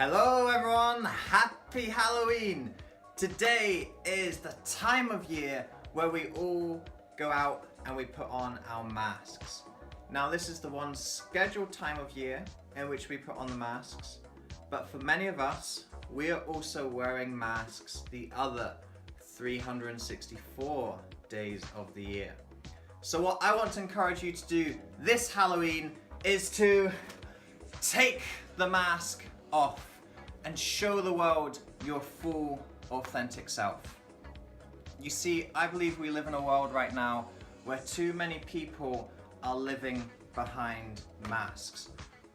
Hello everyone, happy Halloween! Today is the time of year where we all go out and we put on our masks. Now this is the one scheduled time of year in which we put on the masks, but for many of us, we are also wearing masks the other 364 days of the year. So what I want to encourage you to do this Halloween is to take the mask off and show the world your full, authentic self. You see, I believe we live in a world right now where too many people are living behind masks.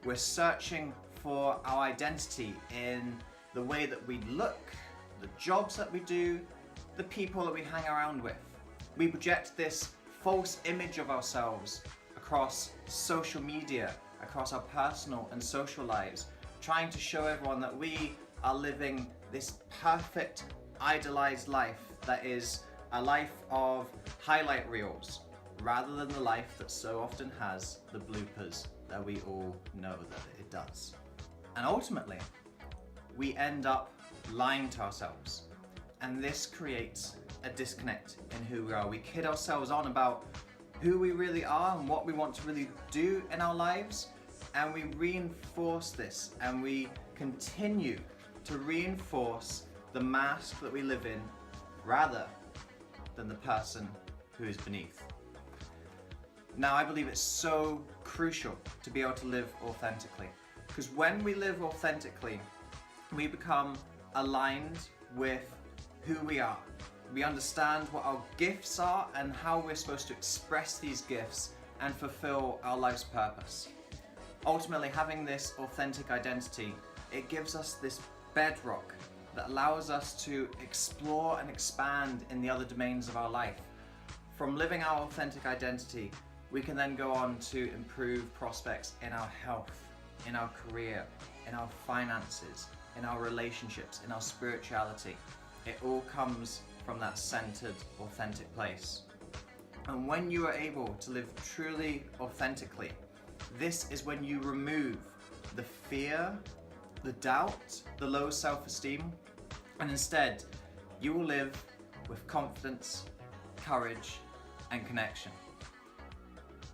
We're searching for our identity in the way that we look, the jobs that we do, the people that we hang around with. We project this false image of ourselves across social media, across our personal and social lives, trying to show everyone that we are living this perfect, idealized life that is a life of highlight reels, rather than the life that so often has the bloopers that we all know that it does. And ultimately, we end up lying to ourselves, and this creates a disconnect in who we are. We kid ourselves on about who we really are and what we want to really do in our lives, and we reinforce this and we continue to reinforce the mask that we live in rather than the person who is beneath. Now I believe it's so crucial to be able to live authentically, because when we live authentically, we become aligned with who we are. We understand what our gifts are and how we're supposed to express these gifts and fulfill our life's purpose. Ultimately, having this authentic identity, it gives us this bedrock that allows us to explore and expand in the other domains of our life. From living our authentic identity, we can then go on to improve prospects in our health, in our career, in our finances, in our relationships, in our spirituality. It all comes from that centered, authentic place. And when you are able to live truly authentically, this is when you remove the fear, the doubt, the low self-esteem, and instead you will live with confidence, courage, and connection.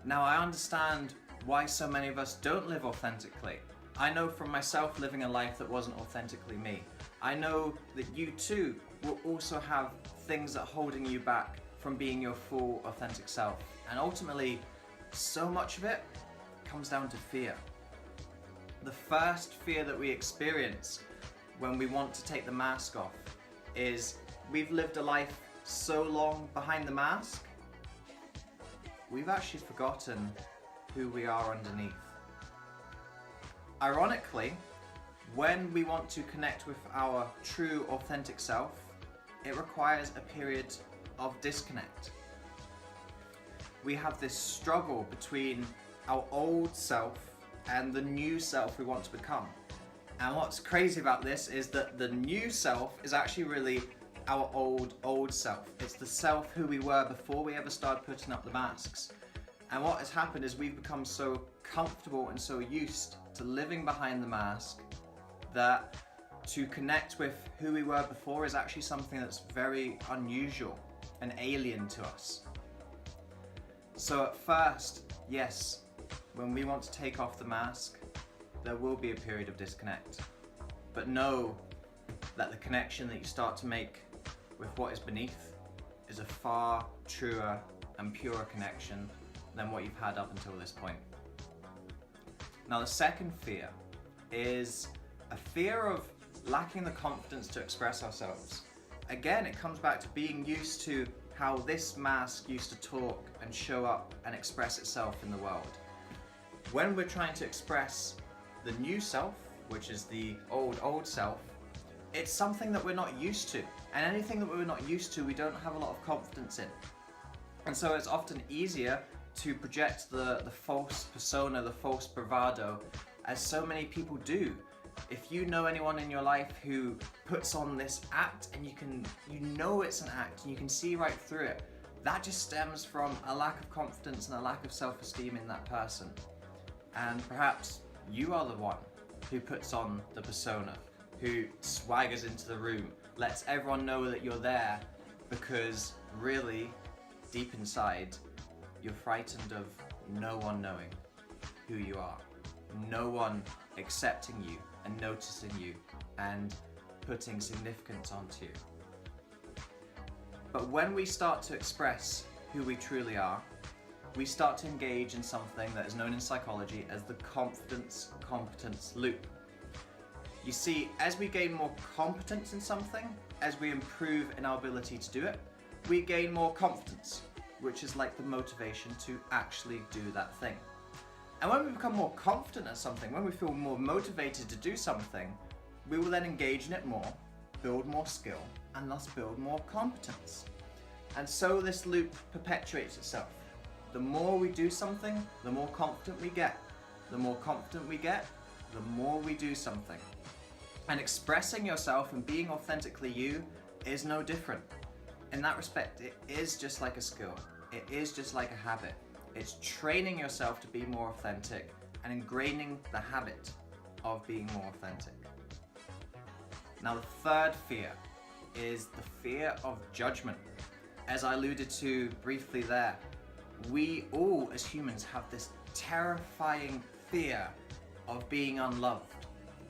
Now I understand why so many of us don't live authentically. I know from myself living a life that wasn't authentically me. I know that you too will also have things that are holding you back from being your full authentic self. And ultimately, so much of it comes down to fear. The first fear that we experience when we want to take the mask off is we've lived a life so long behind the mask, we've actually forgotten who we are underneath. Ironically, when we want to connect with our true authentic self, it requires a period of disconnect. We have this struggle between our old self and the new self we want to become. And what's crazy about this is that the new self is actually really our old self. It's the self who we were before we ever started putting up the masks. And what has happened is we've become so comfortable and so used to living behind the mask that to connect with who we were before is actually something that's very unusual and alien to us. So at first, yes, when we want to take off the mask, there will be a period of disconnect. But know that the connection that you start to make with what is beneath is a far truer and purer connection than what you've had up until this point. Now the second fear is a fear of lacking the confidence to express ourselves. Again, it comes back to being used to how this mask used to talk and show up and express itself in the world. When we're trying to express the new self, which is the old self, it's something that we're not used to. And anything that we're not used to, we don't have a lot of confidence in. And so it's often easier to project the false persona, the false bravado, as so many people do. If you know anyone in your life who puts on this act and you know it's an act and you can see right through it, that just stems from a lack of confidence and a lack of self-esteem in that person. And perhaps you are the one who puts on the persona, who swaggers into the room, lets everyone know that you're there, because really, deep inside, you're frightened of no one knowing who you are, no one accepting you and noticing you and putting significance onto you. But when we start to express who we truly are, we start to engage in something that is known in psychology as the confidence-competence loop. You see, as we gain more competence in something, as we improve in our ability to do it, we gain more confidence, which is like the motivation to actually do that thing. And when we become more confident at something, when we feel more motivated to do something, we will then engage in it more, build more skill, and thus build more competence. And so this loop perpetuates itself. The more we do something, the more confident we get. The more confident we get, the more we do something. And expressing yourself and being authentically you is no different. In that respect, it is just like a skill. It is just like a habit. It's training yourself to be more authentic and ingraining the habit of being more authentic. Now, the third fear is the fear of judgment. As I alluded to briefly there, we all as humans have this terrifying fear of being unloved,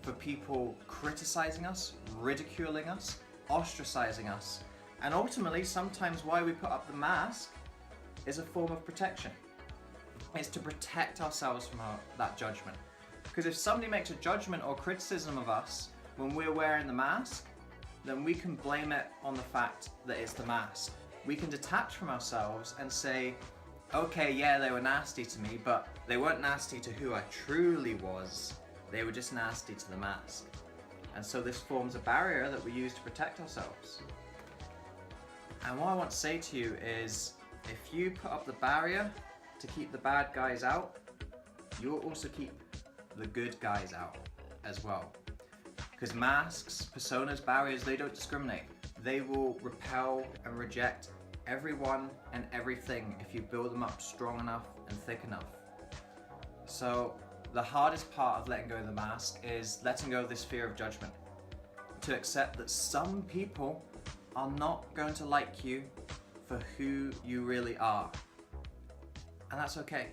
for people criticizing us, ridiculing us, ostracizing us, and ultimately sometimes why we put up the mask is a form of protection. It's to protect ourselves from that judgment. Because if somebody makes a judgment or criticism of us when we're wearing the mask, then we can blame it on the fact that it's the mask. We can detach from ourselves and say, okay, yeah, they were nasty to me, but they weren't nasty to who I truly was. They were just nasty to the mask. And so this forms a barrier that we use to protect ourselves. And what I want to say to you is, if you put up the barrier to keep the bad guys out, you'll also keep the good guys out as well. Because masks, personas, barriers, they don't discriminate. They will repel and reject everyone and everything if you build them up strong enough and thick enough. So the hardest part of letting go of the mask is letting go of this fear of judgment. To accept that some people are not going to like you for who you really are. And that's okay.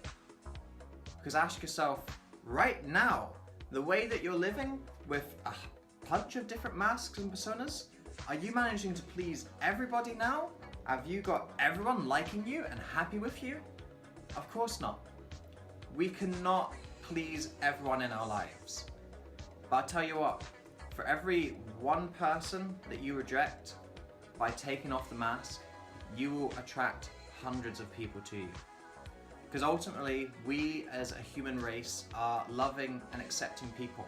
Because ask yourself, right now, the way that you're living with a bunch of different masks and personas, are you managing to please everybody now? Have you got everyone liking you and happy with you? Of course not. We cannot please everyone in our lives. But I'll tell you what, for every one person that you reject by taking off the mask, you will attract hundreds of people to you. Because ultimately, we as a human race are loving and accepting people.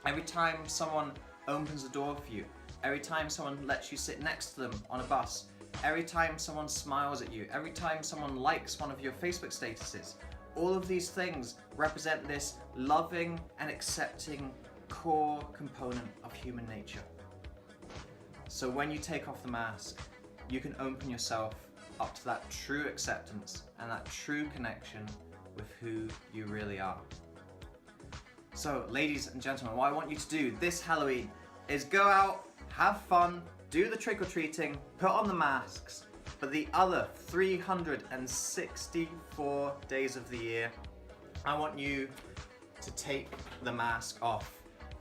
Every time someone opens the door for you, every time someone lets you sit next to them on a bus, every time someone smiles at you, every time someone likes one of your Facebook statuses, all of these things represent this loving and accepting core component of human nature. So when you take off the mask, you can open yourself up to that true acceptance and that true connection with who you really are. So ladies and gentlemen, what I want you to do this Halloween is go out, have fun, do the trick-or-treating, put on the masks, but the other 364 days of the year, I want you to take the mask off.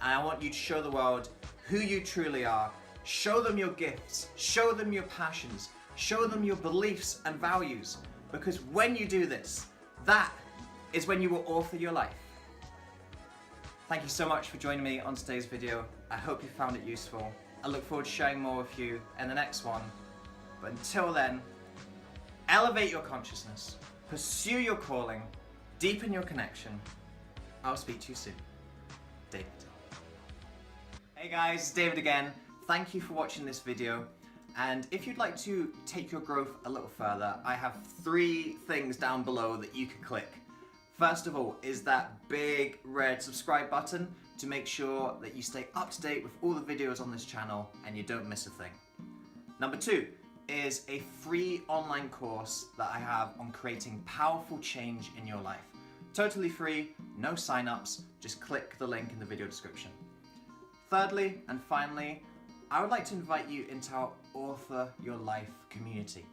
And I want you to show the world who you truly are. Show them your gifts, show them your passions, show them your beliefs and values. Because when you do this, that is when you will author your life. Thank you so much for joining me on today's video. I hope you found it useful. I look forward to sharing more with you in the next one. But until then, elevate your consciousness, pursue your calling, deepen your connection. I'll speak to you soon. David. Hey guys, it's David again. Thank you for watching this video. And if you'd like to take your growth a little further, I have 3 things down below that you can click. First of all is that big red subscribe button to make sure that you stay up to date with all the videos on this channel and you don't miss a thing. Number 2 is a free online course that I have on creating powerful change in your life. totally free, no sign-ups, just click the link in the video description. Thirdly, and finally, I would like to invite you into our Author Your Life community.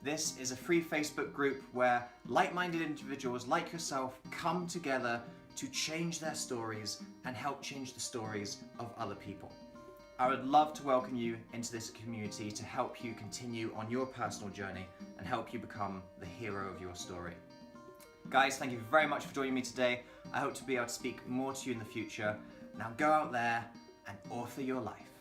This is a free Facebook group where like-minded individuals like yourself come together to change their stories and help change the stories of other people. I would love to welcome you into this community to help you continue on your personal journey and help you become the hero of your story. Guys, thank you very much for joining me today. I hope to be able to speak more to you in the future. Now go out there and author your life.